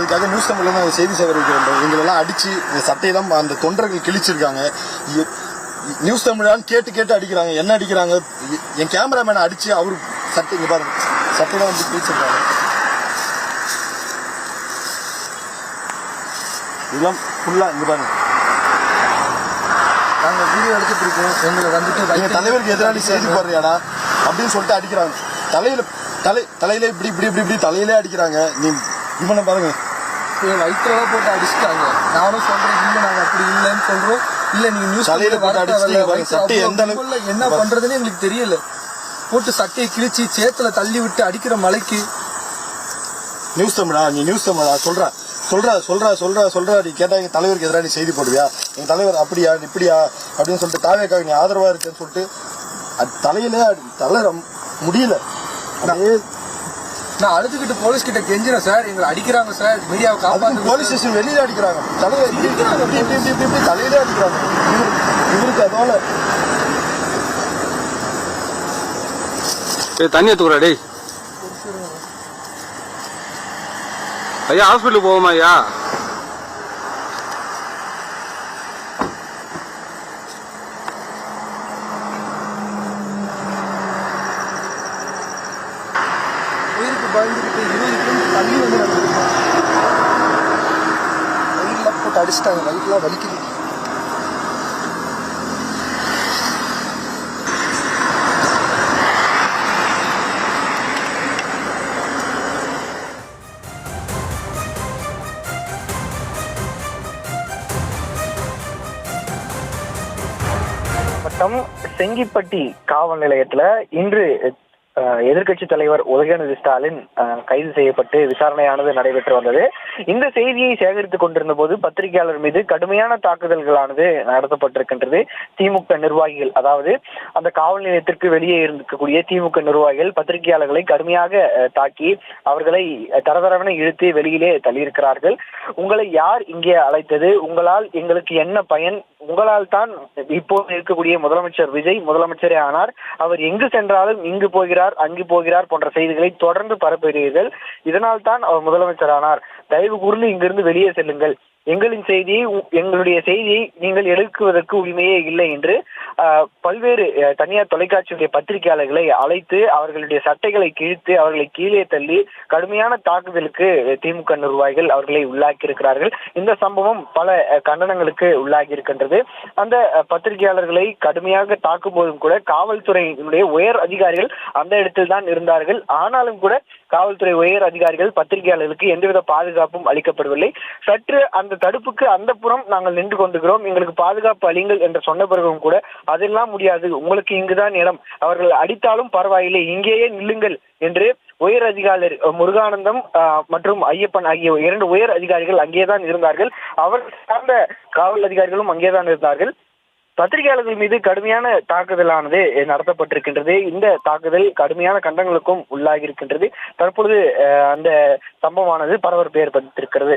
அதுக்காக நியூஸ் தமிழ்ல செய்தி சேகரிக்கிறோம். எங்களெல்லாம் அடிச்சு சட்டையெல்லாம் அந்த தொண்டர்கள் கிழிச்சிருக்காங்க. நியூஸ் தமிழான்னு கேட்டு அடிக்கிறாங்க. என்ன அடிக்கிறாங்க? என் கேமராமேனை அடிச்சு அவரு சட்டை இங்க பாருங்க, சட்டையெல்லாம் வந்து கிழிச்சிருக்காங்க. இதெல்லாம் ஃபுல்லா இங்க பாருங்க. நாங்க வீடியோ எடுத்துட்டு இருக்கோம். எங்களை வந்துட்டு எங்க தலைவருக்கு எதிராளி செய்தி போடுறியாடா அப்படின்னு சொல்லிட்டு அடிக்கிறாங்க. தலையில இப்படி தலையிலே அடிக்கிறாங்க. நீ இவனை பாருங்க, வயிற்றுலாம் போட்டு அடிச்சுட்டாங்க. நானும் சொல்றேன், இல்லை நாங்க அப்படி இல்லைன்னு சொல்றோம். இல்ல நீங்க நியூஸ் தலையில போட்டு அடிச்சு சட்டை எந்த அளவுக்கு என்ன பண்றதுன்னு எங்களுக்கு தெரியல. போட்டு சட்டையை கிழிச்சு சேத்துல தள்ளி விட்டு அடிக்கிற மலைக்கு நியூஸ் தமிழா? நீ நியூஸ் தமிழா? சொல்றா நீ கேட்டா எங்க தலைவருக்கு எதிராக நீ செய்தி போடுவியா? எங்க தலைவர் அப்படியா இப்படியா அப்படின்னு சொல்லிட்டு தாவேக்காக நீ ஆதரவா இருக்குன்னு சொல்லிட்டு தலையில முடியல. நான் அழுதுகிட்டு போலீஸ் கிட்ட கெஞ்சினேன், சார் எங்களை அடிக்கிறாங்க சார், மீடியாவை காப்பாத்து. போலீஸ் ஸ்டேஷன் வெளியில அடிக்கிறாங்க, தலையில தலையிலே அடிக்கிறாங்க. இவருக்கு அதோட தண்ணி எடுத்துக்கிறா. டேய் ஐயா, ஹாஸ்பிட்டலுக்கு போவோமா ஐயா? உயிருக்கு பயந்துக்கிட்டு 20 கிலோமீட்டர் தள்ளி வந்து வயிறுலாம் போட்டு அடிச்சிட்டாங்க. வயிறுலாம் வலிக்குது. செங்கிப்பட்டி காவல் நிலையத்துல இன்று எதிர்கட்சி தலைவர் உதயநிதி ஸ்டாலின் கைது செய்யப்பட்டு விசாரணையானது நடைபெற்று வந்தது. இந்த செய்தியை சேகரித்துக் கொண்டிருந்த போது பத்திரிகையாளர் மீது கடுமையான தாக்குதல்களானது நடத்தப்பட்டிருக்கின்றது. திமுக நிர்வாகிகள், அதாவது அந்த காவல் நிலையத்திற்கு வெளியே இருக்கக்கூடிய திமுக நிர்வாகிகள் பத்திரிகையாளர்களை கடுமையாக தாக்கி அவர்களை தரதரவென இழுத்து வெளியிலே தள்ளியிருக்கிறார்கள். உங்களை யார் இங்கே அழைத்தது? உங்களால் எங்களுக்கு என்ன பயன்? உங்களால் தான் இப்போது இருக்கக்கூடிய முதலமைச்சர் விஜய் முதலமைச்சரே ஆனார். அவர் எங்கு சென்றாலும் இங்கு போகிறார், அங்கு போகிறார் போன்ற செய்திகளை தொடர்ந்து பரப்புகிறீர்கள். இதனால் தான் அவர் முதலமைச்சர் ஆனார். தயவு கூர்ந்து இங்கிருந்து வெளியே செல்லுங்கள். எங்களுடைய செய்தியை நீங்கள் எடுக்குவதற்கு உரிமையே இல்லை என்று பல்வேறு தனியார் தொலைக்காட்சியுடைய பத்திரிகையாளர்களை அழைத்து அவர்களுடைய சட்டைகளை கிழித்து அவர்களை கீழே தள்ளி கடுமையான தாக்குதலுக்கு திமுக நிர்வாகிகள் அவர்களை உள்ளாக்கி இருக்கிறார்கள். இந்த சம்பவம் பல கண்டனங்களுக்கு உள்ளாகி இருக்கின்றது. அந்த பத்திரிகையாளர்களை கடுமையாக தாக்கும் போதும் கூட காவல்துறையினுடைய உயர் அதிகாரிகள் அந்த இடத்தில் தான் இருந்தார்கள். ஆனாலும் கூட காவல்துறை உயர் அதிகாரிகள் பத்திரிகையாளர்களுக்கு எந்தவித பாதுகாப்பும் அளிக்கப்படவில்லை. சற்று அந்த தடுப்புக்கு அந்த புறம் நாங்கள் நின்று கொண்டிருக்கிறோம், எங்களுக்கு பாதுகாப்பு அளிங்கள் என்று சொன்ன பிறகும் கூட அதெல்லாம் முடியாது, உங்களுக்கு இங்குதான் இடம், அவர்கள் அடித்தாலும் பரவாயில்லை, இங்கேயே நில்லுங்கள் என்று உயர் அதிகாரி முருகானந்தம் மற்றும் ஐயப்பன் ஆகிய 2 உயர் அதிகாரிகள் அங்கேதான் இருந்தார்கள். அவர்கள் சார்ந்த காவல் அதிகாரிகளும் அங்கேதான் இருந்தார்கள். பத்திரிகையாளர்கள் மீது கடுமையான தாக்குதலானது நடத்தப்பட்டிருக்கின்றது. இந்த தாக்குதல் கடுமையான கண்டனங்களுக்கும் உள்ளாகி இருக்கின்றது. தற்பொழுது அந்த சம்பவமானது பரபரப்பை ஏற்படுத்தியிருக்கிறது.